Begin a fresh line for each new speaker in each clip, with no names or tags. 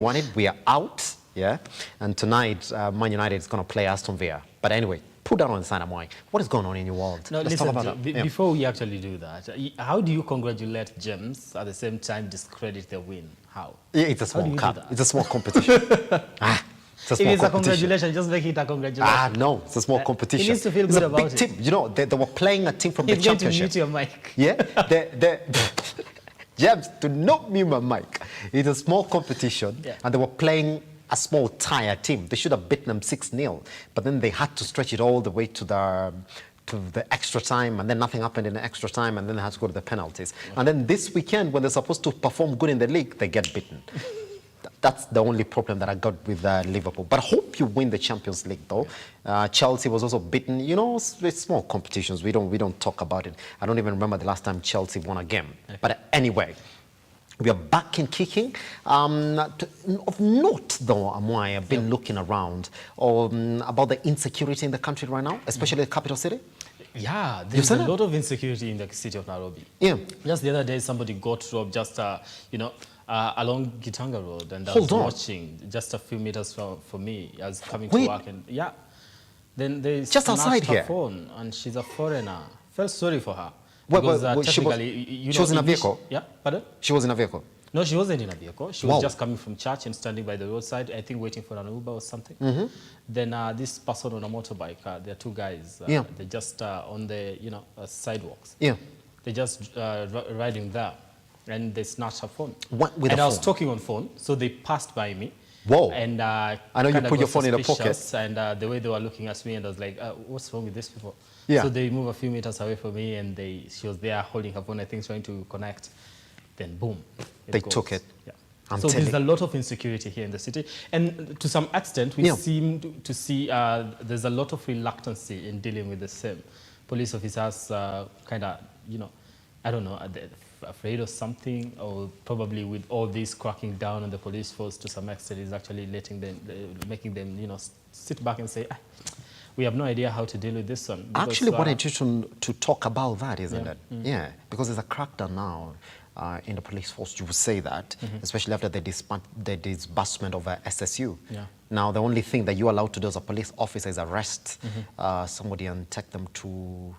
won it. We are out, yeah. And tonight, Man United is going to play Aston Villa. But anyway, put that on Amwai. What is going on in your world?
No,
Let's
listen,
talk about that.
before we actually do that, how do you congratulate James at the same time discredit the win? How?
Yeah, it's a small cup. It's a small competition. It's a small
if it's a congratulation, just make it a congratulation.
No, it's a small competition.
He needs to feel good about it.
It's a big team. You know, they were playing a team from the championship.
He's going to mute your mic.
Yeah, James, do not mute my mic. It's a small competition, and they were playing a small tired team. They should have beaten them 6-0, but then they had to stretch it all the way to the extra time, and then nothing happened in the extra time, and then they had to go to the penalties. And then this weekend, when they're supposed to perform good in the league, they get beaten. That's the only problem that I got with Liverpool. But I hope you win the Champions League, though. Chelsea was also beaten. You know, it's small competitions. We don't talk about it. I don't even remember the last time Chelsea won a game. But anyway, we are back in kicking. Of note, though, Amwai, I've been looking around about the insecurity in the country right now, especially the capital city.
Yeah, there's a lot of insecurity in the city of Nairobi. Yeah. Just the other day, somebody got robbed just, along Gitanga Road, and I was watching just a few meters from me. I was coming to work, and then they
just outside
her
here.
Phone, and she's a foreigner. Felt sorry for her.
Because
technically,
she was in a vehicle?
Yeah, pardon?
She was in a vehicle?
No, she wasn't in a vehicle. She was just coming from church and standing by the roadside, I think waiting for an Uber or something. Then this person on a motorbike, there are two guys. They're just on the sidewalks. Yeah. They're just riding there, and they snatched her phone. I was talking on phone, so they passed by me. Whoa. And I know you put your phone in the pocket. And the way they were looking at me, and I was like, what's wrong with these people? Yeah. So they moved a few meters away from me, and she was there holding her phone, I think trying to connect. Then boom. They took it. Yeah. So there's a lot of insecurity here in the city. And to some extent, we seem to see there's a lot of reluctancy in dealing with the same. Police officers kind of, I don't know, afraid of something, or probably with all this cracking down on the police force to some extent is actually making them, sit back and say, we have no idea how to deal with this one. Because,
actually, what I want to talk about that, isn't it? Yeah, because there's a crackdown now in the police force, you would say that, especially after the disbursement of SSU. Yeah. Now, the only thing that you're allowed to do as a police officer is arrest somebody and take them to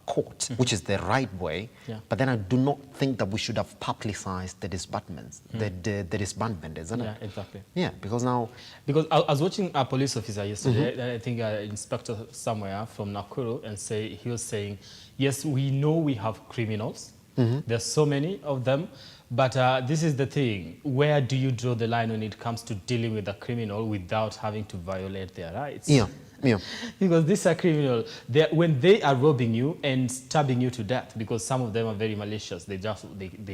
court, which is the right way. Yeah. But then I do not think that we should have publicized the disbandment, the disbandment, isn't it? Yeah, exactly. Yeah, because now...
Because I was watching a police officer yesterday, I think an inspector somewhere from Nakuru, and he was saying, yes, we know we have criminals. There's so many of them, but this is the thing. Where do you draw the line when it comes to dealing with a criminal without having to violate their rights? Yeah. Yeah. Because these are criminal. When they are robbing you and stabbing you to death, because some of them are very malicious, they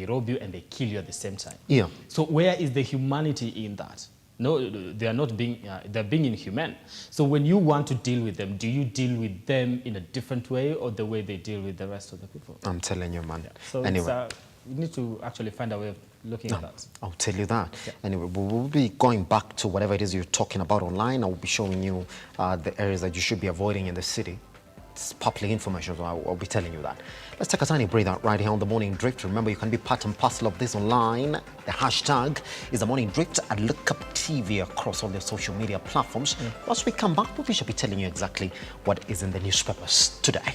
rob you and they kill you at the same time. Yeah. So where is the humanity in that? No, they are not being, they're being inhuman. So when you want to deal with them, do you deal with them in a different way or the way they deal with the rest of the people?
I'm telling you, man.
Yeah. So anyway, we need to actually find a way of looking at that.
I'll tell you that. Yeah. Anyway, we'll be going back to whatever it is you're talking about online. I will be showing you the areas that you should be avoiding in the city. It's public information, so I'll be telling you that. Let's take a tiny breather right here on The Morning Drift. Remember, you can be part and parcel of this online. The hashtag is The Morning Drift at Lookuptv across all the social media platforms. Once we come back, we shall be telling you exactly what is in the newspapers today.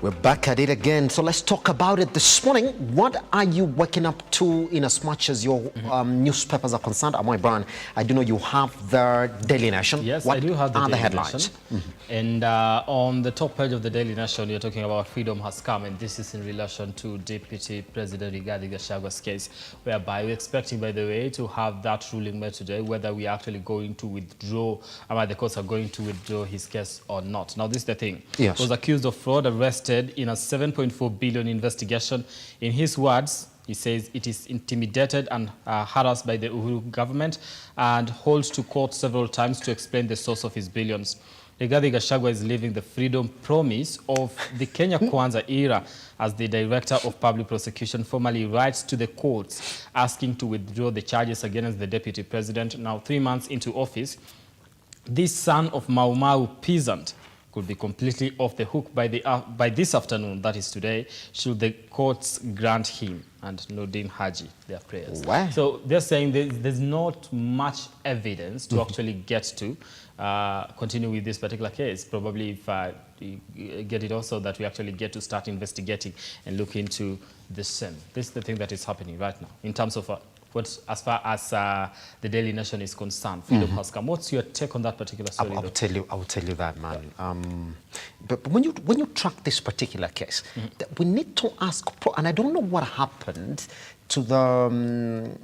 We're back at it again, so let's talk about it this morning. What are you waking up to in as much as your newspapers are concerned? Amwai Brown, I do know you have the Daily Nation.
Yes,
what
I do have the Daily
headlines?
Nation. And on the top page of the Daily Nation, you're talking about freedom has come, and this is in relation to Deputy President Rigathi Gachagua's case, whereby we're expecting, by the way, to have that ruling made today, whether we're actually going to withdraw, the courts are going to withdraw his case or not. Now, this is the thing. Yes. He was accused of fraud, arrested in a 7.4 billion investigation. In his words, he says it is intimidated and harassed by the Uhuru government and holds to court several times to explain the source of his billions. Rigathi Gachagua is living the freedom promise of the Kenya Kwanza era as the Director of Public Prosecution formally writes to the courts asking to withdraw the charges against the Deputy President. Now 3 months into office, this son of Mau Mau peasant could be completely off the hook by this afternoon, that is today, should the courts grant him and Nordin Haji their prayers.
Wow.
So they're saying there's not much evidence to actually get to continue with this particular case. Probably if we get it also that we actually get to start investigating and look into the same. This is the thing that is happening right now in terms of as far as the Daily Nation is concerned. Freedom has come. What's your take on that particular story? I will
tell you that, man. Yeah. But when you track this particular case, we need to ask, and I don't know what happened to the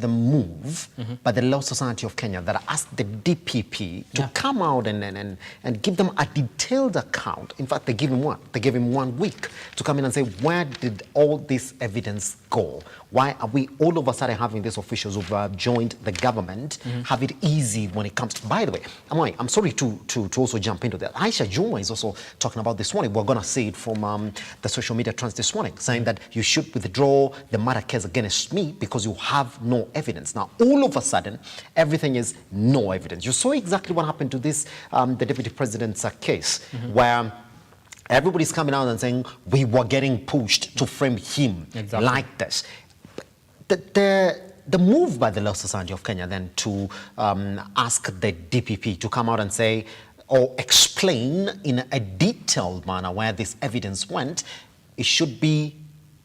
move by the Law Society of Kenya that asked the DPP to come out and give them a detailed account. In fact, they gave him 1 week to come in and say, where did all this evidence go? Why are we all of a sudden having these officials who've joined the government have it easy when it comes to, by the way, Amwai, I'm sorry to also jump into that. Aisha Juma is also talking about this morning. We're going to see it from the social media trends this morning, saying that you should withdraw the murder case against me because you have no evidence. Now, all of a sudden, everything is no evidence. You saw exactly what happened to this, the Deputy President's case, where everybody's coming out and saying we were getting pushed to frame him like this. The move by the Law Society of Kenya then to ask the DPP to come out and say or explain in a detailed manner where this evidence went, it should be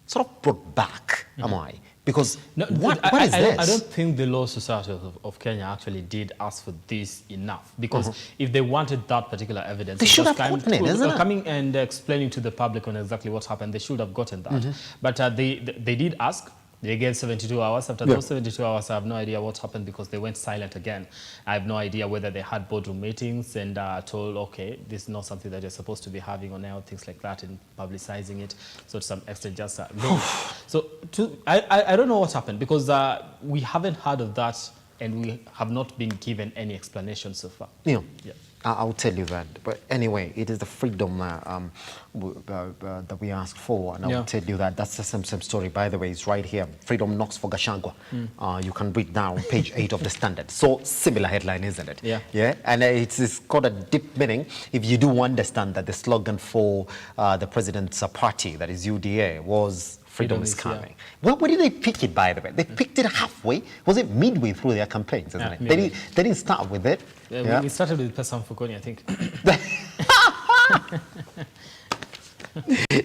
sort of brought back, Amwai. Because what is this?
I don't think the Law Society of Kenya actually did ask for this enough. Because if they wanted that particular evidence,
they should have gotten it, isn't it?
Coming and explaining to the public on exactly what happened, they should have gotten that. But they did ask. They gave 72 hours. After those 72 hours, I have no idea what happened because they went silent again. I have no idea whether they had boardroom meetings and told, okay, this is not something that you're supposed to be having on air, things like that, and publicizing it. So to some extent, just so I don't know what happened because we haven't heard of that and we have not been given any explanation so far.
Yeah. I'll tell you that. But anyway, it is the freedom that we asked for, and I'll tell you that. That's the same story, by the way. It's right here. Freedom knocks for Gachagua. You can read now, page 8 of the Standard. So similar headline, isn't it? Yeah. And it's got a deep meaning if you do understand that the slogan for the president's party, that is UDA, was freedom is coming. Well, where did they pick it, by the way? They picked it halfway. Was it midway through their campaigns, isn't it? They didn't start with it.
We started with Pesa Mfukoni, I think.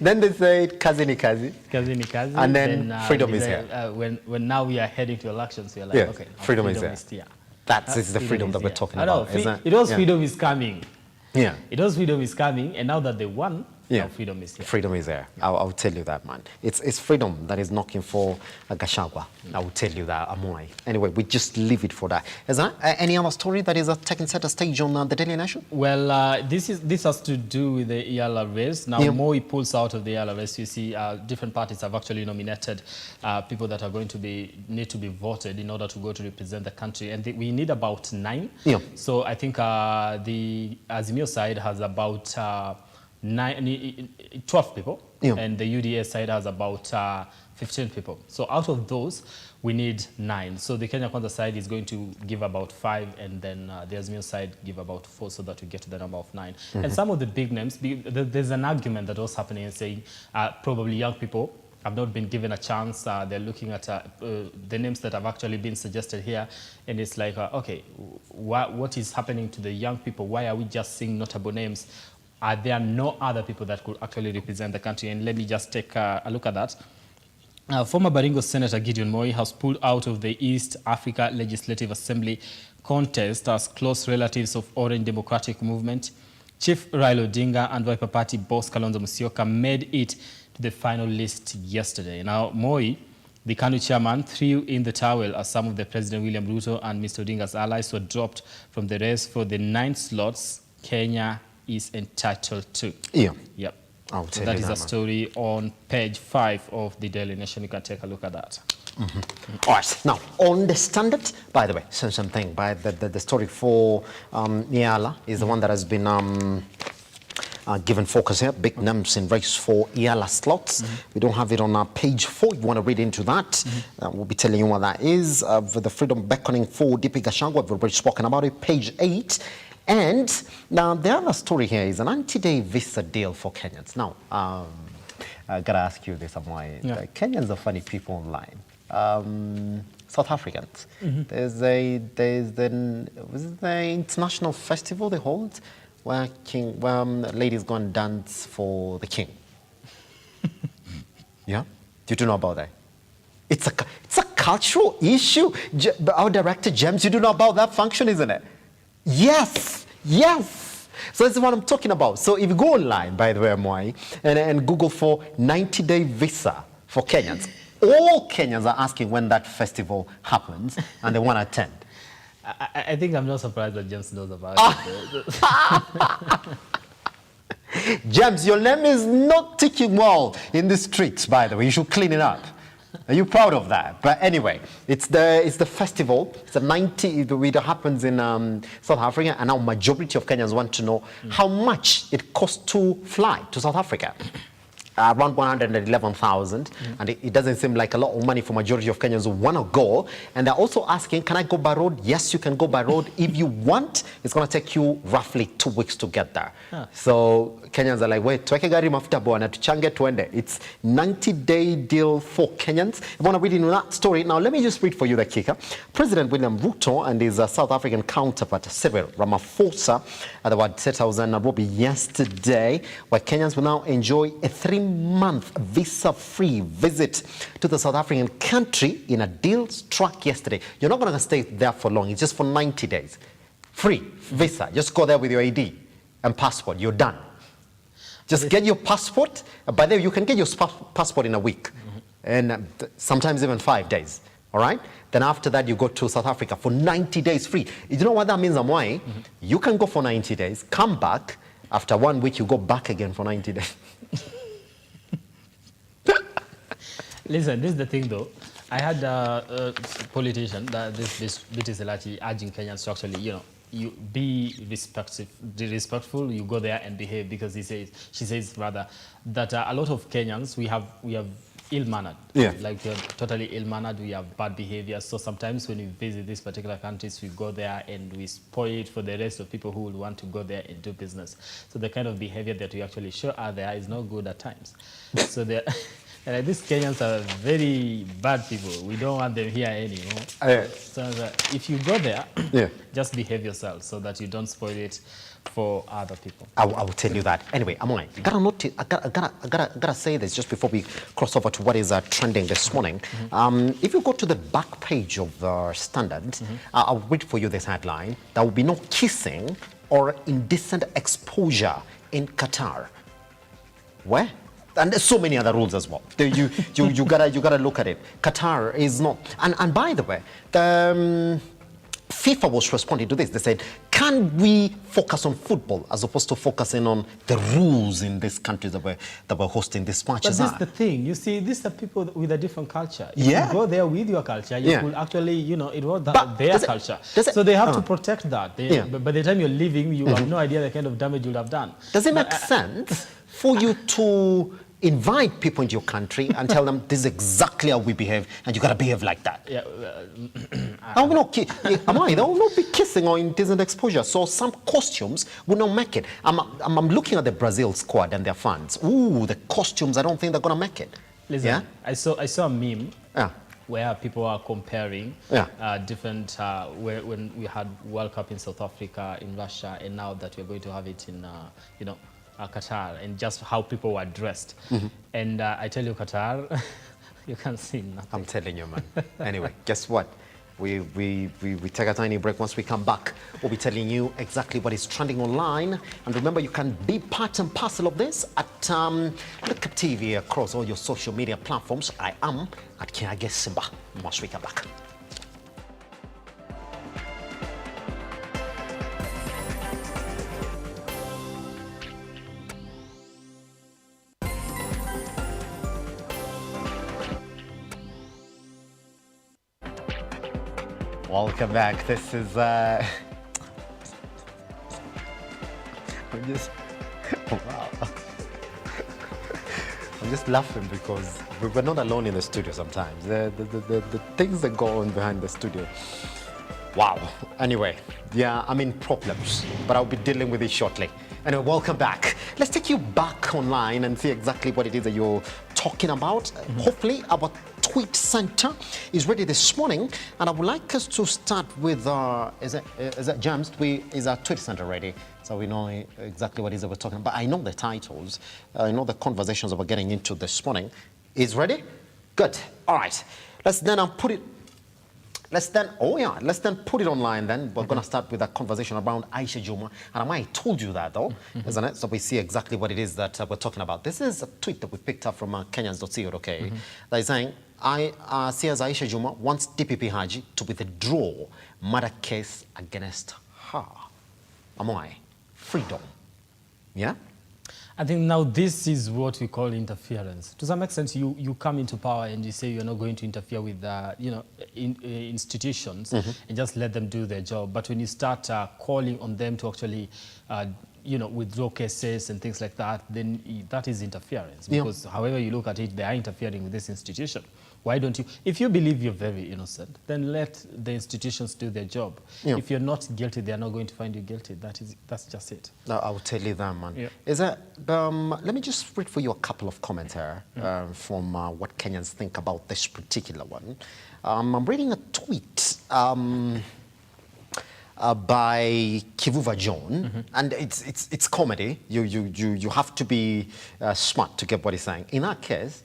Then they said kazi ni kazi.
Kazi ni kazi.
And then freedom is here.
When now we are heading to elections, we are like, okay,
freedom is here. That's the freedom that we're talking about.
It was freedom is coming.
Yeah.
It was freedom is coming, and now that they won, now freedom is here.
Freedom is there. I'll tell you that, man. It's freedom that is knocking for Gachagua. I will tell you that, Amwai. Anyway, we just leave it for that. Is there any other story that is taking center stage on the Daily Nation?
Well, this has to do with the ELR race. Now, Moi pulls out of the ELR race. You see, different parties have actually nominated people that are going to need to be voted in order to go to represent the country, and we need about 9. So I think the Azimio side has about 12 people, and the UDA side has about 15 people. So out of those, we need 9. So the Kenya Kwanza side is going to give about 5, and then the Azimio side give about 4, so that we get to the number of 9. And some of the big names, there's an argument that was happening and saying probably young people have not been given a chance. They're looking at the names that have actually been suggested here, and it's like, okay, what is happening to the young people? Why are we just seeing notable names? Are there no other people that could actually represent the country? And let me just take a look at that. Former Baringo Senator Gideon Moi has pulled out of the East Africa Legislative Assembly contest as close relatives of Orange Democratic Movement. Chief Raila Odinga and Wiper Party boss Kalonzo Musyoka made it to the final list yesterday. Now, Moi, the KANU chairman, threw in the towel as some of the President William Ruto and Mr. Odinga's allies were dropped from the race for the 9 slots Kenya is entitled to. Yep.
I'll tell
that
you
is a story on page 5 of the Daily Nation. You can take a look at that.
All right, now on the Standard, by the way, something by the story for Iala is the one that has been given focus here. Big names in race for Iala slots. We don't have it on our page 4. You want to read into that? We'll be telling you what that is. The freedom beckoning for DP Gachagua, we've already spoken about it. Page 8. And now the other story here is an anti-day visa deal for Kenyans. Now, I gotta ask you this, Amwai.
Yeah.
Kenyans are funny people online. South Africans. There's the international festival they hold where ladies go and dance for the king. Yeah, do you know about that? It's a cultural issue. Our director James, you do know about that function, isn't it? Yes, yes. So that's what I'm talking about. So if you go online, by the way, Amwai, and Google for 90-day visa for Kenyans, all Kenyans are asking when that festival happens and they want to attend.
I think I'm not surprised that James knows about it.
James, your name is not ticking well in the streets, by the way. You should clean it up. Are you proud of that? But anyway, it's the festival. It's a 90. It happens in South Africa, and now majority of Kenyans want to know how much it costs to fly to South Africa. Around 111,000, and it doesn't seem like a lot of money for majority of Kenyans who want to go. And they're also asking, can I go by road? Yes, you can go by road. If you want, it's going to take you roughly 2 weeks to get there. So Kenyans are like, wait, tuweke gari mafuta bwana, tuchange tuende. It's 90-day deal for Kenyans. If you want to read into that story, now let me just read for you the kicker. President William Ruto and his South African counterpart Cyril Ramaphosa at the State House in Nairobi yesterday, where Kenyans will now enjoy a 3-month visa-free visit to the South African country in a deal struck yesterday. You're not going to stay there for long. It's just for 90 days. Free visa. Just go there with your ID and passport. You're done. Just get your passport. By the way, you can get your passport in a week and sometimes even 5 days. All right? Then after that, you go to South Africa for 90 days free. You know what that means, Amwai? You can go for 90 days, come back. After 1 week, you go back again for 90 days.
Listen, this is the thing though. I had a politician that this bit is actually urging Kenyans to actually, you be respectful. You go there and behave, because she says rather that a lot of Kenyans we have ill-mannered.
Yeah.
Like we're totally ill-mannered. We have bad behavior. So sometimes when we visit these particular countries, we go there and we spoil it for the rest of people who would want to go there and do business. So the kind of behavior that we actually show out there is not good at times. So and these Kenyans are very bad people. We don't want them here anymore. So if you go there, just behave yourself so that you don't spoil it for other people.
I will tell you that. Anyway, Amwai, I gotta say this just before we cross over to what is trending this morning. If you go to the back page of the Standard, I'll read for you this headline. There will be no kissing or indecent exposure in Qatar. Where? And there's so many other rules as well. You gotta look at it. Qatar is not. And by the way, FIFA was responding to this. They said, can we focus on football as opposed to focusing on the rules in these countries that were hosting these matches?
But this is the thing. You see, these are people with a different culture. If
you
go there with your culture, you could actually, it was their culture. So they have to protect that. But by the time you're leaving, you have no idea the kind of damage you'll have done.
Does it make sense for you to invite people into your country and tell them this is exactly how we behave and you got to behave like that? There will not be kissing or indecent exposure. So some costumes will not make it. I'm looking at the Brazil squad and their fans. Ooh, the costumes, I don't think they're going to make it.
Listen, I saw a meme where people are comparing different, when we had World Cup in South Africa, in Russia, and now that we're going to have it in, Qatar, and just how people were dressed. And I tell you, Qatar, you can't see nothing.
I'm telling you, man. Anyway, guess what? We take a tiny break. Once we come back, we'll be telling you exactly what is trending online. And remember, you can be part and parcel of this at Lookuptv across all your social media platforms. I am at Kiage Simba. Once we come back. Welcome back. This is I'm just wow. I'm just laughing because we're not alone in the studio sometimes. The things that go on behind the studio. Wow. Anyway, yeah, I'm in problems, but I'll be dealing with it shortly. Anyway, welcome back. Let's take you back online and see exactly what it is that you're talking about. Hopefully, our tweet center is ready this morning, and I would like us to start with, is that James? Is our tweet center ready? So we know exactly what it is that we're talking about. I know the titles, I know the conversations that we're getting into this morning. Is ready? Good. All right. Let's then put it. Let's then put it online then. We're going to start with a conversation around Aisha Juma. And I told you that though, isn't it? So we see exactly what it is that we're talking about. This is a tweet that we picked up from Kenyans.co.uk that is saying, CS Aisha Juma wants DPP Haji to withdraw murder case against her. Amwai, freedom. Yeah?
I think now this is what we call interference. To some extent, you come into power and you say you're not going to interfere with institutions and just let them do their job. But when you start calling on them to actually withdraw cases and things like that, then that is interference. Because however you look at it, they are interfering with this institution. Why don't you? If you believe you're very innocent, then let the institutions do their job. If you're not guilty, they are not going to find you guilty. That's just it. No,
I will tell you that, man. Is that? Let me just read for you a couple of comments here from what Kenyans think about this particular one. I'm reading a tweet by Kivuva John, and it's comedy. You have to be smart to get what he's saying. In our case.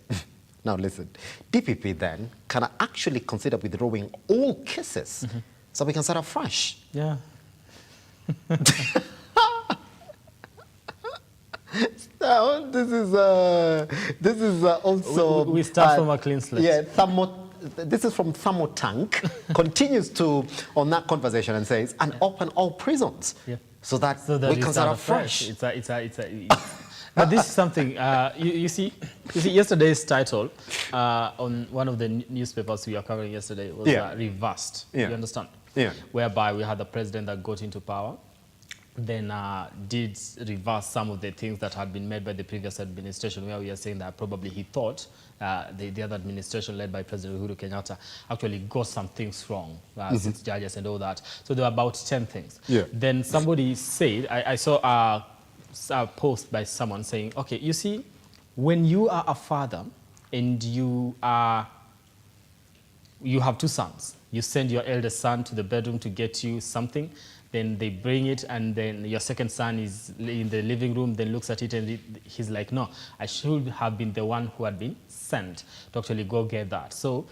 Now listen, DPP then can actually consider withdrawing all cases so we can start afresh.
Yeah.
So this is also...
We start from a clean slate.
Yeah, this is from Thamo Tank, continues on that conversation and says, and open all prisons so that we can start afresh.
But this is something, you see yesterday's title on one of the newspapers we are covering yesterday was reversed, you understand?
Yeah.
Whereby we had the president that got into power, then did reverse some of the things that had been made by the previous administration, where we are saying that probably he thought the other administration led by President Uhuru Kenyatta actually got some things wrong, since judges and all that. So there were about 10 things.
Yeah.
Then somebody said, I saw a post by someone saying, okay, you see, when you are a father and you have 2 sons, you send your eldest son to the bedroom to get you something, then they bring it, and then your second son is in the living room, then looks at it and he's like, no, I should have been the one who had been sent to actually go get that. So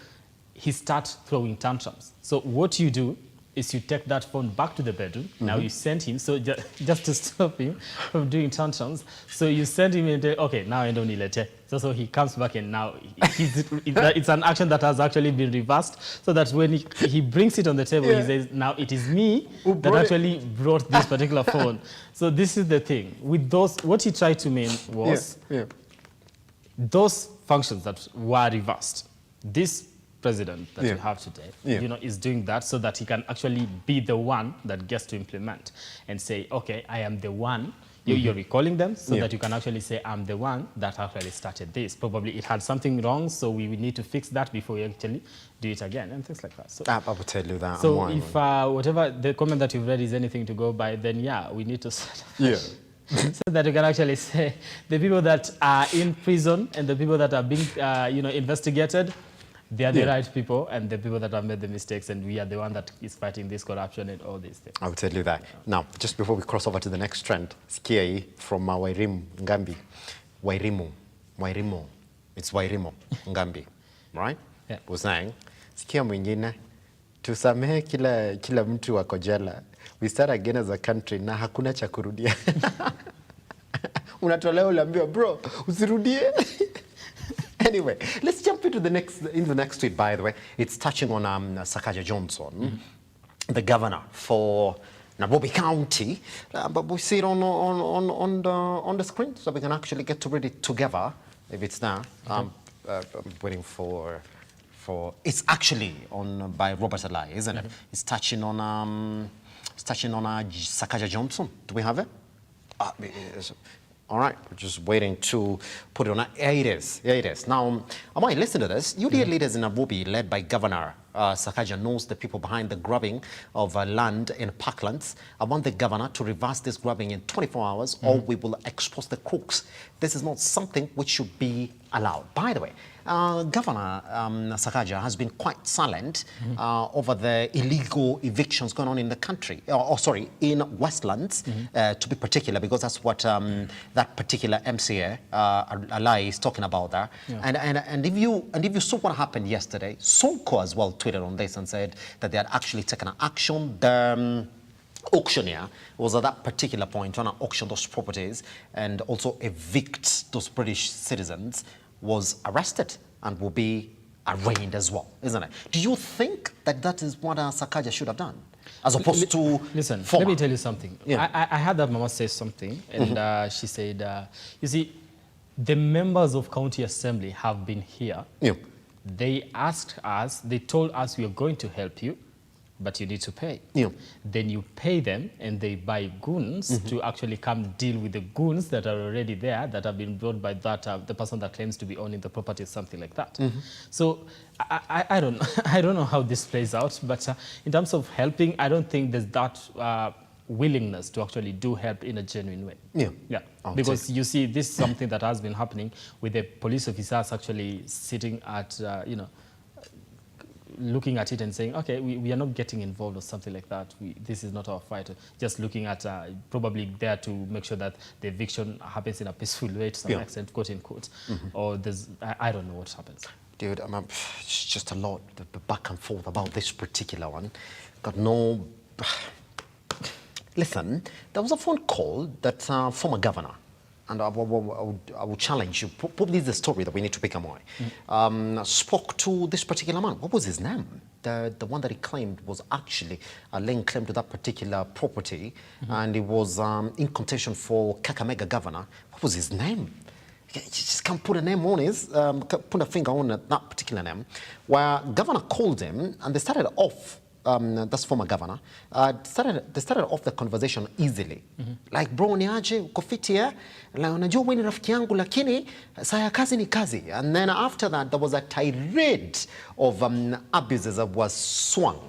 he starts throwing tantrums. So what you do is you take that phone back to the bedroom. Now you send him, so just to stop him from doing tantrums. So you send him into, okay, now I don't need it. So he comes back, and now it's an action that has actually been reversed, so that when he brings it on the table, he says, now it is me that actually brought this particular phone. So this is the thing. With those, what he tried to mean was those functions that were reversed. This president that we have today, is doing that so that he can actually be the one that gets to implement and say, okay, I am the one. You're recalling them so that you can actually say, I'm the one that actually started this. Probably it had something wrong, so we need to fix that before we actually do it again, and things like that. So,
I will tell you that.
So if whatever the comment that you've read is anything to go by, then we need to start. So that you can actually say the people that are in prison and the people that are being investigated, they are the right people, and the people that have made the mistakes, and we are the one that is fighting this corruption and all these things.
I will tell you that. Now, just before we cross over to the next trend, sikia from Wairimu Ngambi. Wairimu. It's Wairimu Ngambi, right?
Yeah.
Was saying, sikia mwingine, tusamehe kila mtu wako jela. We start again as a country na hakuna cha kurudia. Unatolewa uliambiwa, bro, usirudie. Anyway, let's jump into the next tweet, by the way. It's touching on Sakaja Johnson, the governor for Nairobi County. But we see it on the screen so we can actually get to read it together, if it's there. I'm waiting for for. It's actually on by Robert Alai, isn't it? It's touching on Sakaja Johnson. Do we have it? All right, we're just waiting to put it on. Here it is. Here it is. Now, Amwai, listen to this. UDA leaders in Nairobi, led by Governor Sakaja, knows the people behind the grabbing of land in parklands. I want the governor to reverse this grabbing in 24 hours or we will expose the crooks. This is not something which should be allowed. By the way, Governor Sakaja has been quite silent over the illegal evictions going on in the country, in Westlands, to be particular, because that's what that particular MCA, Alai, is talking about there. Yeah. And if you saw what happened yesterday, Sonko as well tweeted on this and said that they had actually taken an action. The auctioneer was at that particular point trying to auction those properties and also evict those British citizens, was arrested and will be arraigned as well, isn't it? Do you think that that is what Sakaja should have done, as opposed to
listen?
former?
Let me tell you something.
Yeah.
I heard that Mama say something, and she said, "You see, the members of County Assembly have been here.
Yeah.
They asked us. They told us we are going to help you, but you need to pay.
Yeah.
Then you pay them and they buy goons to actually come deal with the goons that are already there, that have been brought by that the person that claims to be owning the property, something like that. So I don't I don't know how this plays out, but in terms of helping, I don't think there's that willingness to actually do help in a genuine way. Yeah. Yeah. Because you see, this is something that has been happening with the police officers actually sitting at looking at it and saying, okay, we are not getting involved or something like that. This is not our fight. Just looking at probably there to make sure that the eviction happens in a peaceful way to some extent, quote unquote. Or there's, I don't know what happens.
Dude, it's just a lot, the back and forth about this particular one. Got no... Listen, there was a phone call that former governor, and I will challenge you, probably the story that we need to pick Amwai, spoke to this particular man. What was his name? The one that he claimed was actually laying claim to that particular property, and he was in contention for Kakamega governor. What was his name? You just can't put a name on his, put a finger on that particular name, where governor called him, and they started off, that's former governor, they started off the conversation easily. Like, bro, niaje, uko fiti ya? Unajua wewe ni rafiki yangu, lakini saa ya kazi ni kazi. And then after that, there was a tirade of abuses that was swung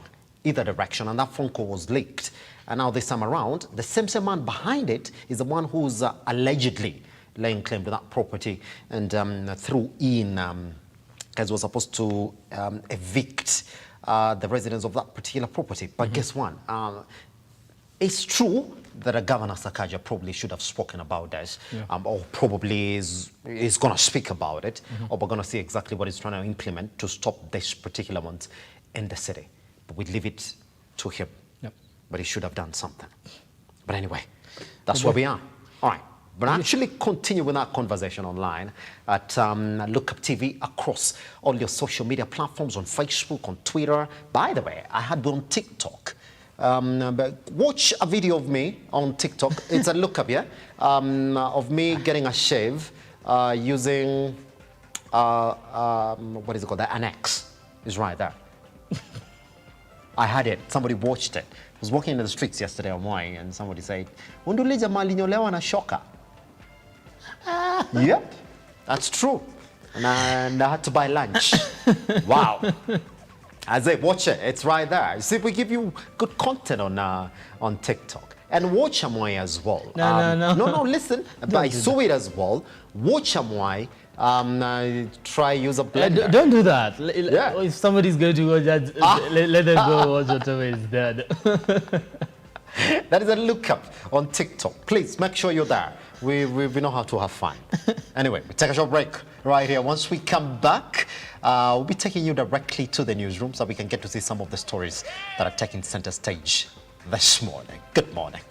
either direction, and that phone call was leaked. And now this time around, the same man behind it is the one who's allegedly laying claim to that property and threw in, because was supposed to evict the residents of that particular property. But guess what? It's true that a Governor Sakaja probably should have spoken about this, or probably is going to speak about it, or we're going to see exactly what he's trying to implement to stop this particular ones in the city. But we leave it to him. But he should have done something. But anyway, that's where we are. All right. But actually continue with our conversation online at Lookuptv across all your social media platforms, on Facebook, on Twitter. By the way, I had one on TikTok. But watch a video of me on TikTok. It's a lookup, yeah? Of me getting a shave using, what is it called? The annex is right there. I had it. Somebody watched it. I was walking in the streets yesterday on Amwai, and somebody said, "Undulija malinyolewa na shoka." Yep, that's true. And I had to buy lunch. Wow. I say, watch it. It's right there. See, we give you good content on TikTok. And watch Amwai as well. No, listen. But I saw it as well. Watch Amwai. Try use a blender.
Don't do that. If somebody's going to watch that, let them go watch whatever is there.
That is a lookup on TikTok. Please make sure you're there. We know how to have fun. Anyway, we take a short break right here. Once we come back, we'll be taking you directly to the newsroom so we can get to see some of the stories that are taking center stage this morning. Good morning.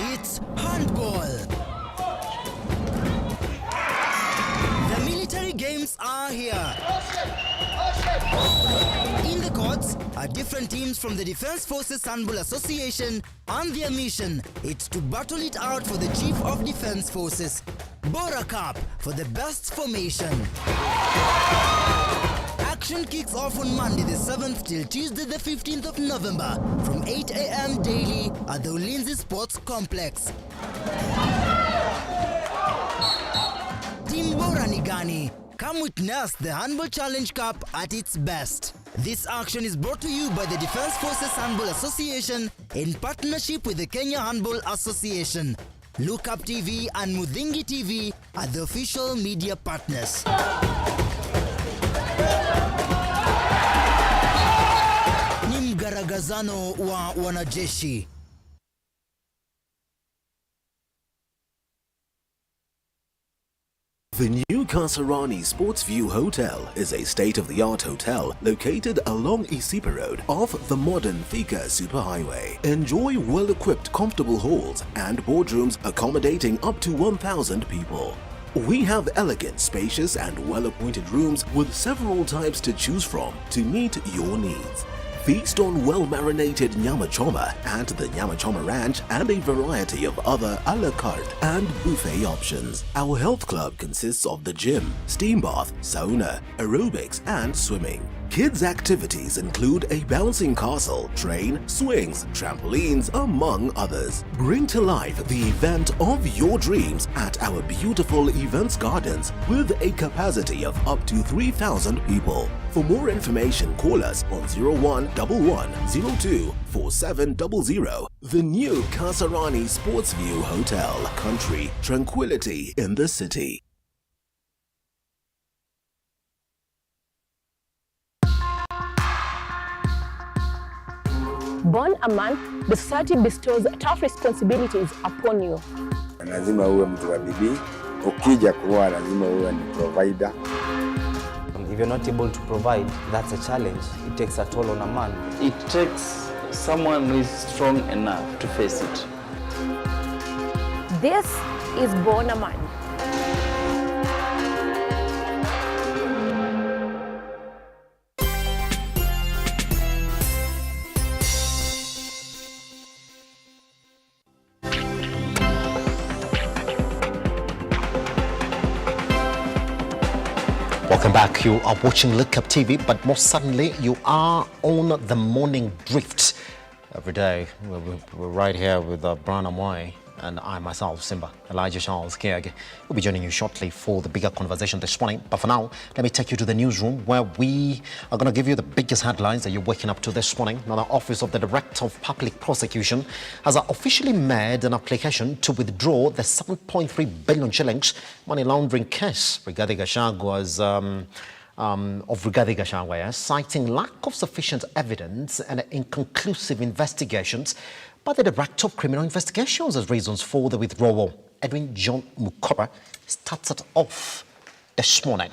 It's handball. teams are here. In the courts are different teams from the Defense Forces Handball Association, and their mission is to battle it out for the Chief of Defense Forces, Bora Cup, for the best formation. Action kicks off on Monday the 7th till Tuesday the 15th of November from 8 a.m. daily at the Ulinzi Sports Complex. Team Bora Nigani, come witness the Handball Challenge Cup at its best. This action is brought to you by the Defense Forces Handball Association in partnership with the Kenya Handball Association. Lookuptv and Mudhingi TV are the official media partners. Ni mgaragazano wa wanajeshi.
The new Kasarani Sports View Hotel is a state-of-the-art hotel located along Isipa Road off the modern Thika Superhighway. Enjoy well-equipped comfortable halls and boardrooms accommodating up to 1,000 people. We have elegant, spacious and well-appointed rooms with several types to choose from to meet your needs. Feast on well-marinated nyama choma at the Nyama Choma Ranch and a variety of other a la carte and buffet options. Our health club consists of the gym, steam bath, sauna, aerobics and swimming. Kids' activities include a bouncing castle, train, swings, trampolines, among others. Bring to life the event of your dreams at our beautiful events gardens with a capacity of up to 3,000 people. For more information, call us on 0111024700. The new Kasarani Sports View Hotel. Country tranquility in the city.
Born a man, the society bestows tough responsibilities upon you.
Lazima uwe mtu wa bidii, ukija kuoa lazima uwe ni provider.
If you're not able to provide, that's a challenge. It takes a toll on a man.
It takes someone who is strong enough to face it.
This is Born a Man.
Welcome back. You are watching Lookuptv, but more suddenly you are on the morning drift. Every day we're right here with Brian Amwai and I myself, Simba, Elijah Charles Kiage. We'll be joining you shortly for the bigger conversation this morning. But for now, let me take you to the newsroom where we are going to give you the biggest headlines that you're waking up to this morning. Now, the Office of the Director of Public Prosecution has officially made an application to withdraw the 7.3 billion shillings money laundering case regarding Gachagwa's citing lack of sufficient evidence and inconclusive investigations by the Director of Criminal Investigations as reasons for the withdrawal. Edwin John Mukora starts it off this morning.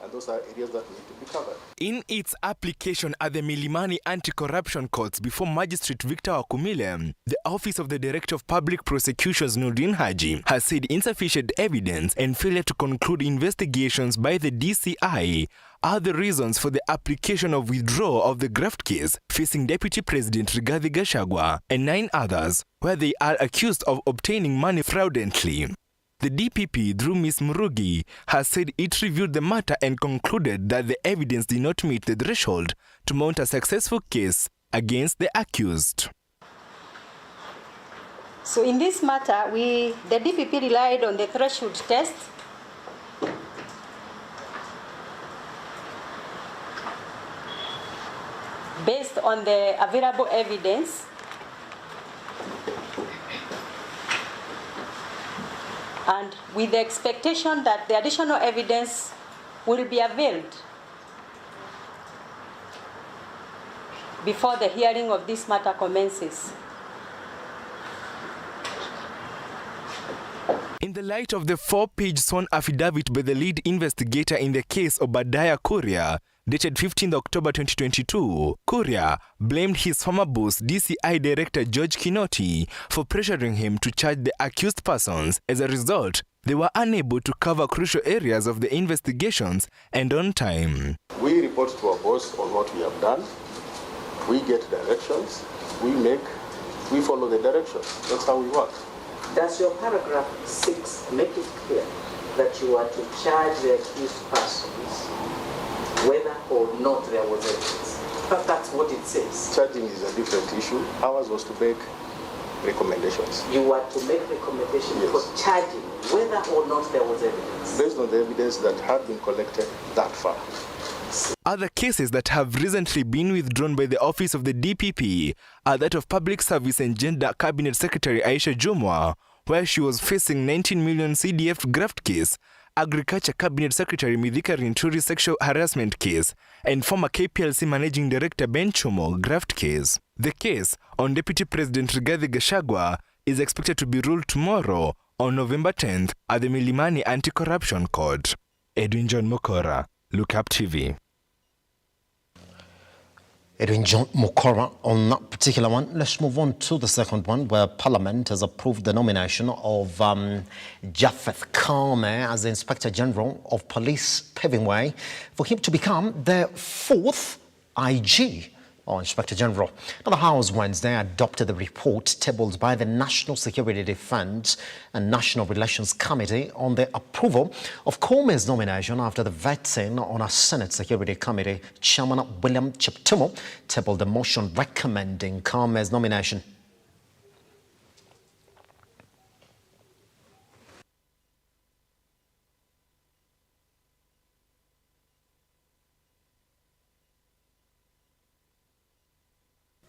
And those are areas that need to be covered.
In its application at the Milimani Anti-Corruption Courts before Magistrate Victor Wakumile, the Office of the Director of Public Prosecutions Nurdin Haji has said insufficient evidence and failure to conclude investigations by the DCI are the reasons for the application of withdrawal of the graft case facing Deputy President Rigathi Gachagua and 9 others, where they are accused of obtaining money fraudulently. The DPP, through Ms. Murugi, has said it reviewed the matter and concluded that the evidence did not meet the threshold to mount a successful case against the accused.
So in this matter, the DPP relied on the threshold test. Based on the available evidence, and with the expectation that the additional evidence will be availed before the hearing of this matter commences.
In the light of the 4-page sworn affidavit by the lead investigator in the case Obadiah Kuria, dated 15th October 2022, Kuria blamed his former boss, DCI Director George Kinoti, for pressuring him to charge the accused persons. As a result, they were unable to cover crucial areas of the investigations and on time.
We report to our boss on what we have done. We get directions. We follow the directions. That's how we work.
Does your paragraph 6 make it clear that you are to charge the accused persons whether or not there was evidence? But that's what it says.
Charging is a different issue. Ours was to make recommendations.
You are to make recommendations for charging whether or not there was evidence.
Based on the evidence that had been collected that far.
Other cases that have recently been withdrawn by the office of the DPP are that of Public Service and Gender Cabinet Secretary Aisha Jumwa, where she was facing 19 million CDF graft case, Agriculture Cabinet Secretary Mithika Rinturi sexual harassment case, and former KPLC Managing Director Ben Chomo graft case. The case on Deputy President Rigathi Gachagua is expected to be ruled tomorrow on November 10th at the Milimani Anti-Corruption Court. Edwin John Mokora, Lookuptv.
Edwin John Mokora on that particular one. Let's move on to the second one, where Parliament has approved the nomination of Japheth Kame as the Inspector General of Police, paving way for him to become the 4th IG or Inspector General. Now, the House Wednesday adopted the report tabled by the National Security Defence and National Relations Committee on the approval of Kame's nomination after the vetting on a Senate Security Committee. Chairman William Cheptumo tabled the motion recommending Kame's nomination.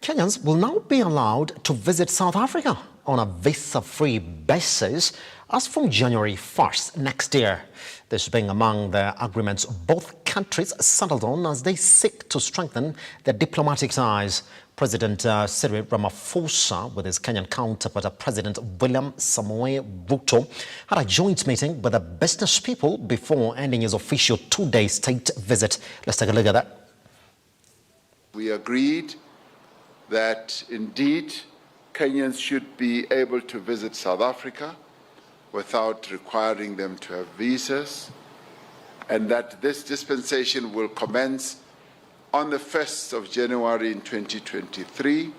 Kenyans will now be allowed to visit South Africa on a visa-free basis as from January 1st next year. This being among the agreements both countries settled on as they seek to strengthen their diplomatic ties. President Cyril Ramaphosa, with his Kenyan counterpart President William Samoei Ruto, had a joint meeting with the business people before ending his official 2-day state visit. Let's take a look at that.
We agreed that indeed Kenyans should be able to visit South Africa without requiring them to have visas, and that this dispensation will commence on the 1st of January in 2023.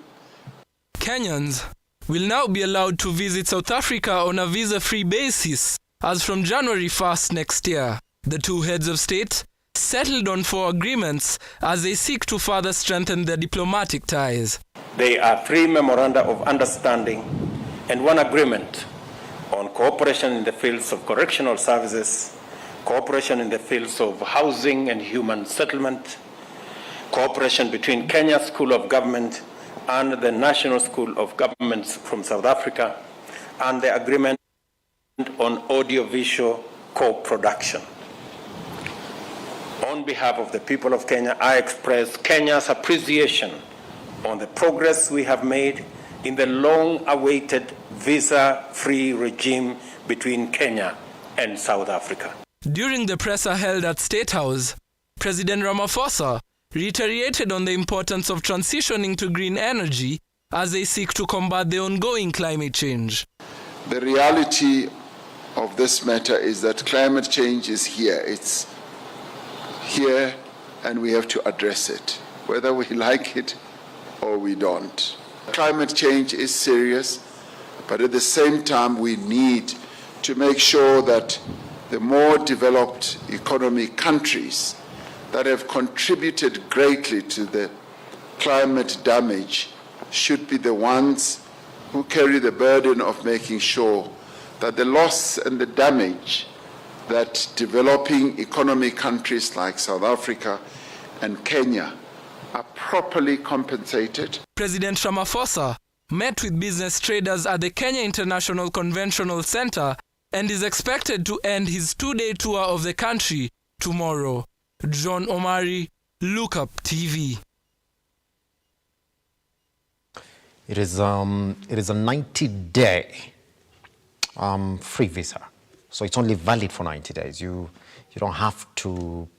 Kenyans will now be allowed to visit South Africa on a visa-free basis as from January 1st next year. The two heads of state settled on 4 agreements as they seek to further strengthen their diplomatic ties.
There are 3 memoranda of understanding and 1 agreement on cooperation in the fields of correctional services, cooperation in the fields of housing and human settlement, cooperation between Kenya School of Government and the National School of Governments from South Africa, and the agreement on audiovisual co-production. On behalf of the people of Kenya, I express Kenya's appreciation on the progress we have made in the long-awaited visa-free regime between Kenya and South Africa.
During the presser held at State House, President Ramaphosa reiterated on the importance of transitioning to green energy as they seek to combat the ongoing climate change.
The reality of this matter is that climate change is here. It's here, and we have to address it, whether we like it or we don't. Climate change is serious, but at the same time we need to make sure that the more developed economy countries that have contributed greatly to the climate damage should be the ones who carry the burden of making sure that the loss and the damage that developing economy countries like South Africa and Kenya are properly compensated.
President Ramaphosa met with business traders at the Kenya International Conventional Center and is expected to end his 2-day tour of the country tomorrow. John Omari, Lookuptv.
It is a 90-day free visa. So it's only valid for 90 days. You don't have to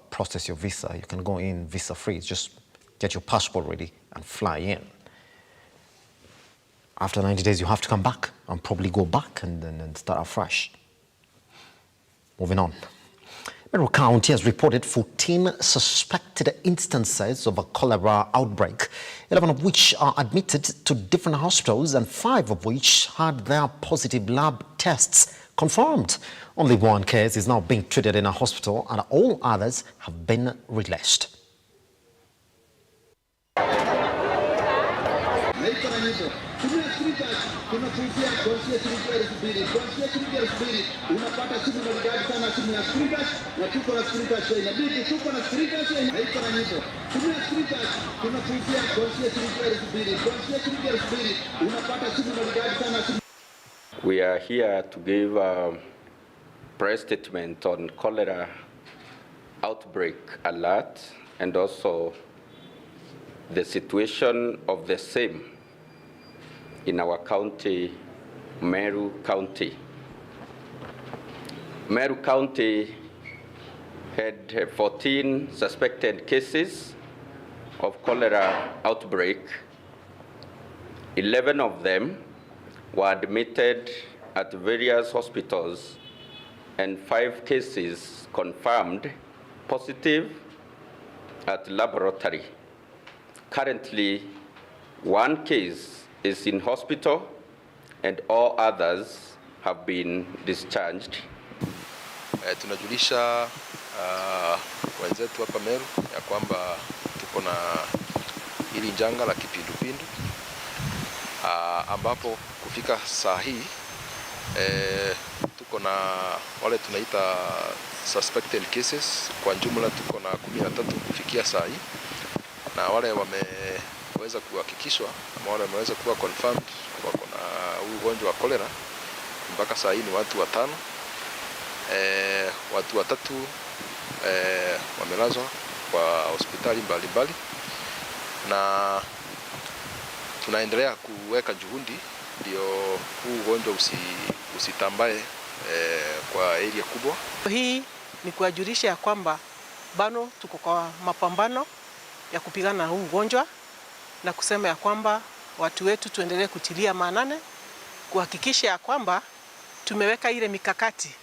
process your visa. You can go in visa-free. Just get your passport ready and fly in. After 90 days, you have to come back and probably go back and then start afresh. Moving on. Meru County has reported 14 suspected instances of a cholera outbreak, 11 of which are admitted to different hospitals and 5 of which had their positive lab tests confirmed. Only one case is now being treated in a hospital and all others have been released.
We are here to give a press statement on cholera outbreak alert and also the situation of the same in our county, Meru County. Meru County had 14 suspected cases of cholera outbreak. 11 of them were admitted at various hospitals and 5 cases confirmed positive at laboratory. Currently, 1 case is in hospital and all others have been discharged.
Tunajulisha wenzetu hapa Meru ya kwamba tuko na hili janga la kipindupindu ambapo kufika saa hii tuko na wale tunaita suspected cases. Kwa jumla tuko na 13 kufikia saa hii, na wale wameweza kuhakikishwa ama wale wameweza kuwa confirmed wako na ugonjwa wa cholera mpaka saa hii ni watu 5. Watu 3 wamelazwa kwa hospitali mbalimbali, na tunaendelea kuweka juhudi ndio huu ugonjwa usitambae kwa area kubwa.
Hii ni kuwajulisha ya kwamba bado tuko kwa mapambano ya kupigana na huu ugonjwa, na kusema ya kwamba watu wetu tuendelee kutilia maanane kuhakikisha ya kwamba tumeweka ile mikakati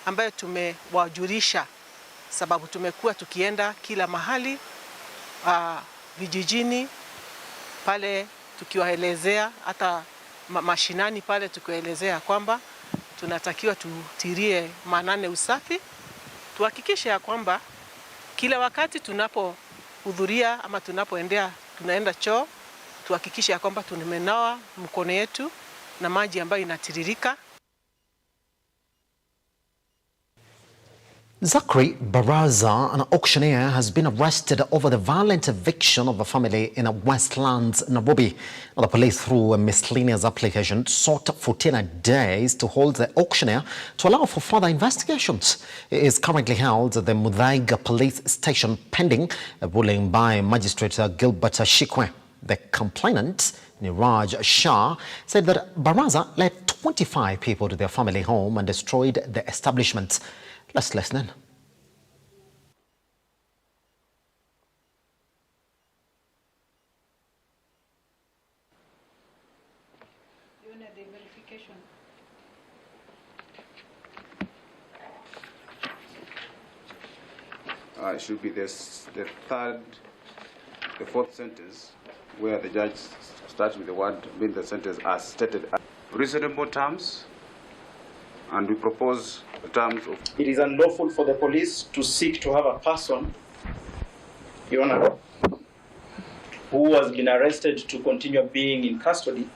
ambayo tumewajulisha, sababu tumekuwa tukienda kila mahali vijijini pale tukiwaelezea, hata mashinani pale tukiwaelezea kwamba tunatakiwa tutilie maanane usafi, tuhakikishe ya kwamba kila wakati tunapohudhuria ama tunaenda choo, tuhakikishe ya kwamba tumenawa mkono yetu na maji ambayo inatiririka.
Zachary Baraza, an auctioneer, has been arrested over the violent eviction of a family in Westlands, Nairobi. Now, the police, through a miscellaneous application, sought 14 days to hold the auctioneer to allow for further investigations. He is currently held at the Muthaiga police station pending a ruling by Magistrate Gilbert Shikwe. The complainant, Niraj Shah, said that Baraza led 25 people to their family home and destroyed the establishment. Let's listen in.
It should be the 4th sentence, where the judge starts with the word being the sentence as stated. Reasonable terms, and we propose the terms of...
It is unlawful for the police to seek to have a person, Your Honor, who has been arrested to continue being in custody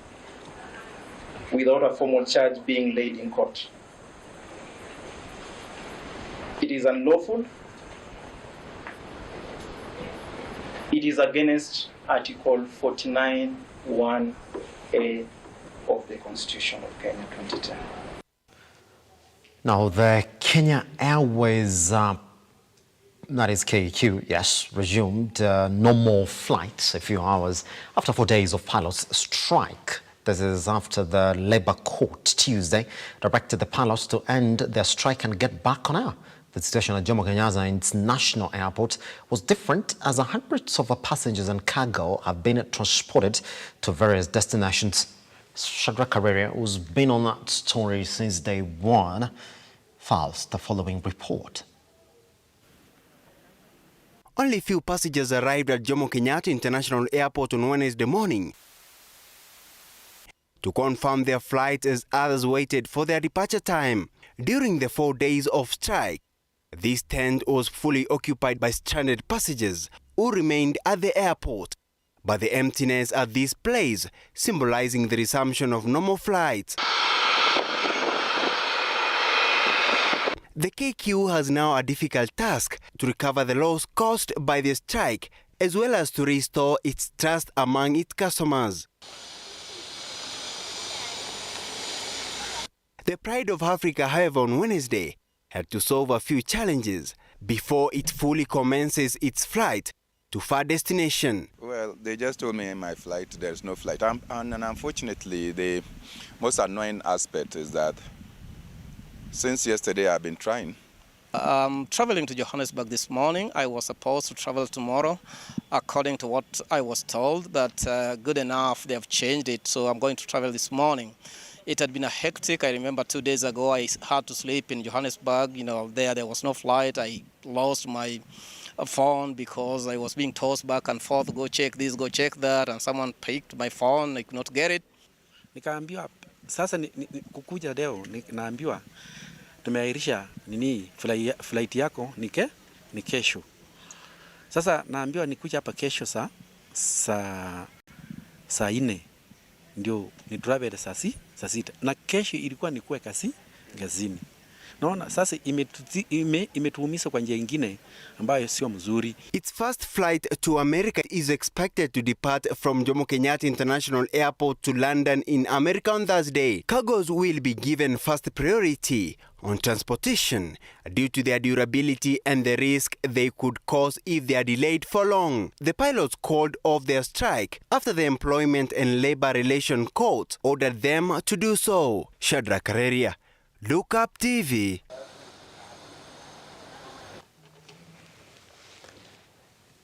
without a formal charge being laid in court. It is unlawful. It is against Article 49(1)(a) of the Constitution of Kenya 2010.
Now, the Kenya Airways, that is KQ, yes, resumed normal flights a few hours after 4 days of pilots' strike. This is after the Labour Court Tuesday directed the pilots to end their strike and get back on air. The situation at Jomo Kenyatta International Airport was different, as hundreds of passengers and cargo have been transported to various destinations. Shadrach Karere, who's been on that story since day one, files the following report.
Only few passengers arrived at Jomo Kenyatta International Airport on Wednesday morning to confirm their flights as others waited for their departure time. During the 4 days of strike, this tent was fully occupied by stranded passengers who remained at the airport. But the emptiness at this place symbolizing the resumption of normal flights. The KQ has now a difficult task to recover the loss caused by the strike, as well as to restore its trust among its customers. The Pride of Africa, however, on Wednesday had to solve a few challenges before it fully commences its flight to far destination.
Well, they just told me in my flight there's no flight. And unfortunately, the most annoying aspect is that since yesterday I've been trying.
Traveling to Johannesburg this morning. I was supposed to travel tomorrow. According to what I was told, that good enough, they have changed it, so I'm going to travel this morning. It had been a hectic. I remember 2 days ago I had to sleep in Johannesburg. You know, there was no flight. I lost my phone because I was being tossed back and forth, go check this, go check that, and someone picked my phone, I could not get it.
Nikaambiwa sasa kukuja leo naambiwa tumeahirisha flight yako ni kesho. Sasa naambiwa nikuja hapa kesho saa 4 ndio ni travel saa 6 na kesho ilikuwa nikuwe kazini. Naona sasa imetuumiza kwa njia nyingine ambayo sio mzuri.
Its first flight to America is expected to depart from Jomo Kenyatta International Airport to London in America on Thursday. Cargos will be given first priority on transportation due to their durability and the risk they could cause if they are delayed for long. The pilots called off their strike after the Employment and Labor Relations Court ordered them to do so. Shadrack Kareria, Lookuptv.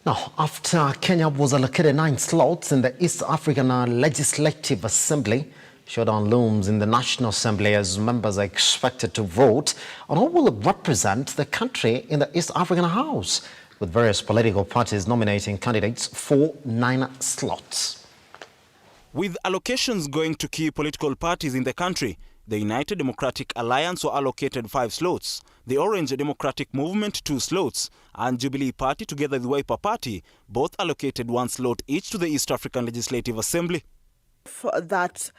Now, after Kenya was allocated 9 slots in the East African Legislative Assembly, showdown looms in the National Assembly as members are expected to vote on who will represent the country in the East African House, with various political parties nominating candidates for 9 slots.
With allocations going to key political parties in the country, the United Democratic Alliance were allocated 5 slots, the Orange Democratic Movement 2 slots, and Jubilee Party together with the Wiper Party both allocated 1 slot each to the East African Legislative Assembly.
For that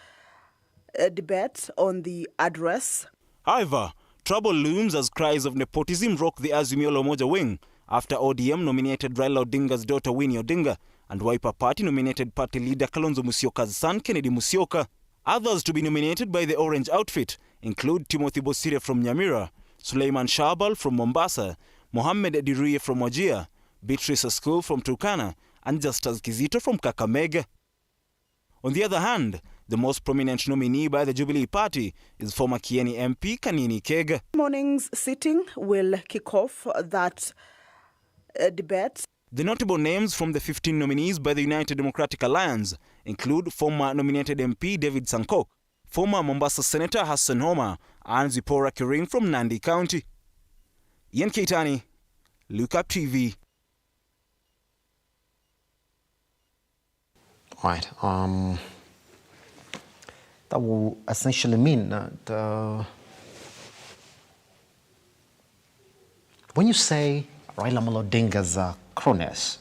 debate on the address.
However, trouble looms as cries of nepotism rock the Azimio la Umoja wing after ODM nominated Raila Odinga's daughter Winnie Odinga and Wiper Party nominated party leader Kalonzo Musyoka's son Kennedy Musyoka. Others to be nominated by the Orange outfit include Timothy Bosire from Nyamira, Suleiman Shabal from Mombasa, Mohammed Edirie from Wajir, Beatrice Askul from Turkana, and Justus Kizito from Kakamega. On the other hand, the most prominent nominee by the Jubilee Party is former Kieni MP Kanini Kega.
Morning's sitting will kick off that debate.
The notable names from the 15 nominees by the United Democratic Alliance include former nominated MP David Sankok, former Mombasa Senator Hassan Homa, and Zipporah Kering from Nandi County. Ian Keitani, Lookuptv.
Right. That will essentially mean that when you say Raila Amolo Odinga's cronies,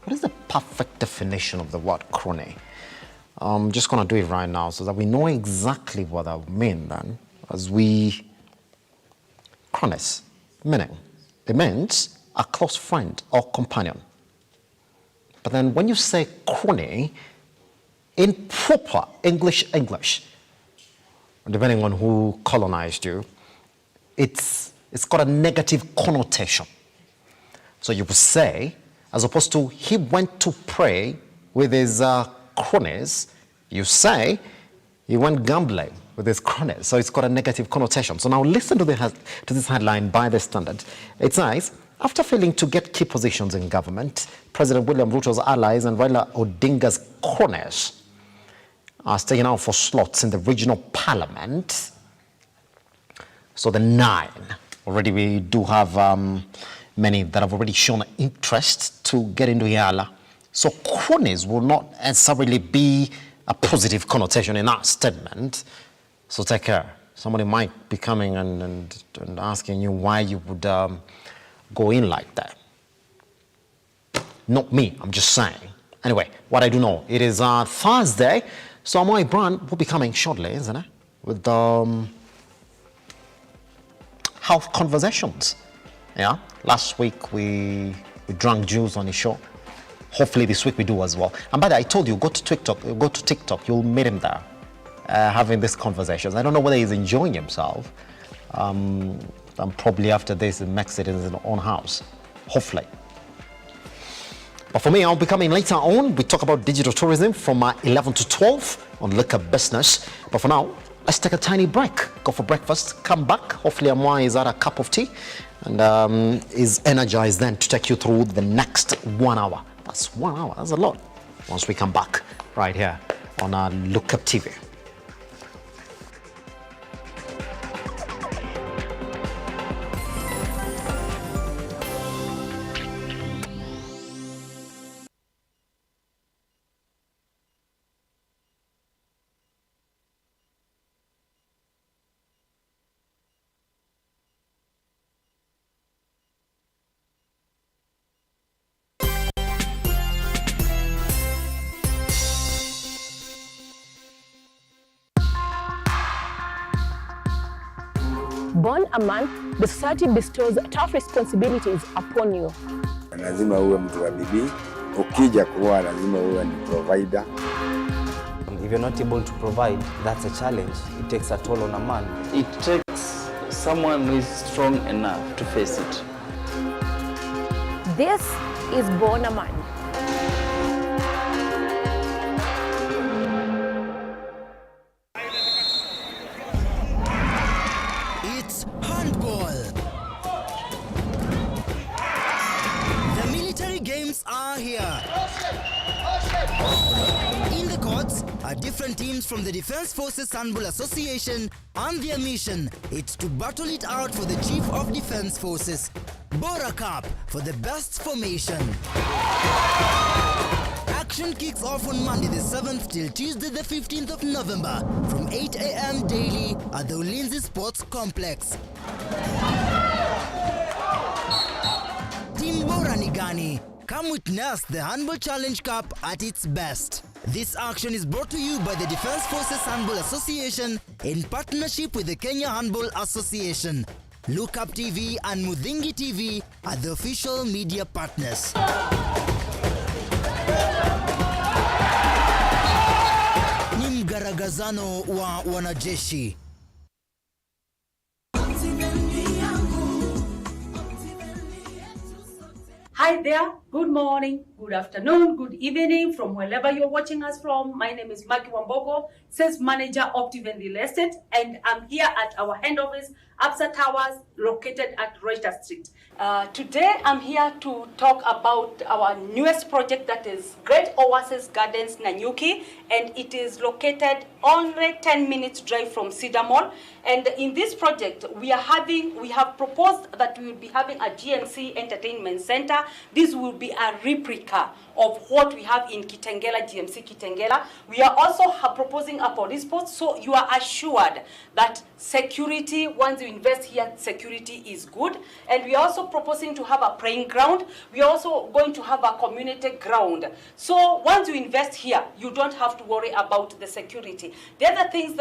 what is the perfect definition of the word crony? I'm just going to do it right now so that we know exactly what I mean then. As we... Cronies, meaning, it means a close friend or companion. But then when you say crony, in proper English, depending on who colonized you, it's got a negative connotation. So you would say, as opposed to he went to pray with his cronies, you say he went gambling with his cronies. So it's got a negative connotation. So now listen to this headline by the Standard. It says, after failing to get key positions in government, President William Ruto's allies and Raila Odinga's cronies are staying out for slots in the regional parliament. So the 9, already we do have many that have already shown interest to get into Yala. So cronies will not necessarily be a positive connotation in that statement. So take care. Somebody might be coming and asking you why you would go in like that. Not me, I'm just saying. Anyway, what I do know, it is Thursday, so Amwai brand will be coming shortly, isn't it? With health conversations. Yeah, last week we drank juice on his show. Hopefully this week we do as well. And by the way, I told you, go to TikTok, you'll meet him there, having these conversations. I don't know whether he's enjoying himself. And probably after this, he makes it in his own house, hopefully. But for me, I'll be coming later on. We talk about digital tourism from 11 to 12 on Look Up Business. But for now, let's take a tiny break. Go for breakfast, come back. Hopefully Amwai is at a cup of tea and is energized then to take you through the next 1 hour. That's 1 hour, that's a lot. Once we come back right here on Lookuptv.
Born a man, the society bestows tough responsibilities upon you.
Lazima uwe mtu wa bidii, ukija kuwa lazima uwe ni provider.
If you're not able to provide, that's a challenge. It takes a toll on a man.
It takes someone who is strong enough to face it.
This is Born a Man.
It's handball. The military games are here. In the courts are different teams from the Defense Forces Handball Association, and their mission is to battle it out for the Chief of Defense Forces. Bora Cup for the best formation. Action kicks off on Monday the 7th till Tuesday the 15th of November from 8 a.m. daily at the Ulinzi Sports Complex. Team Bora Nigani, come witness the Handball Challenge Cup at its best. This action is brought to you by the Defense Forces Handball Association in partnership with the Kenya Handball Association. Lookuptv and Mudhingi TV are the official media partners. Ni mgaragazano wa wanajeshi.
Hi there, good morning, good afternoon, good evening from wherever you're watching us from. My name is Maki Wambogo, Sales Manager of Optiven Real Estate, and I'm here at our head office, Absa Towers, located at Reuters Street. Today, I'm here to talk about our newest project, that is Great Oasis Gardens, Nanyuki, and it is located only 10 minutes drive from Cedar Mall. And in this project, we have proposed that we will be having a GMC Entertainment Center. This will be a replica of what we have in Kitengela, GMC Kitengela. We are also proposing a police post, so you are assured that security, once you invest here, security is good. And we are also proposing to have a playing ground. We are also going to have a community ground. So once you invest here, you don't have to worry about the security. The other things,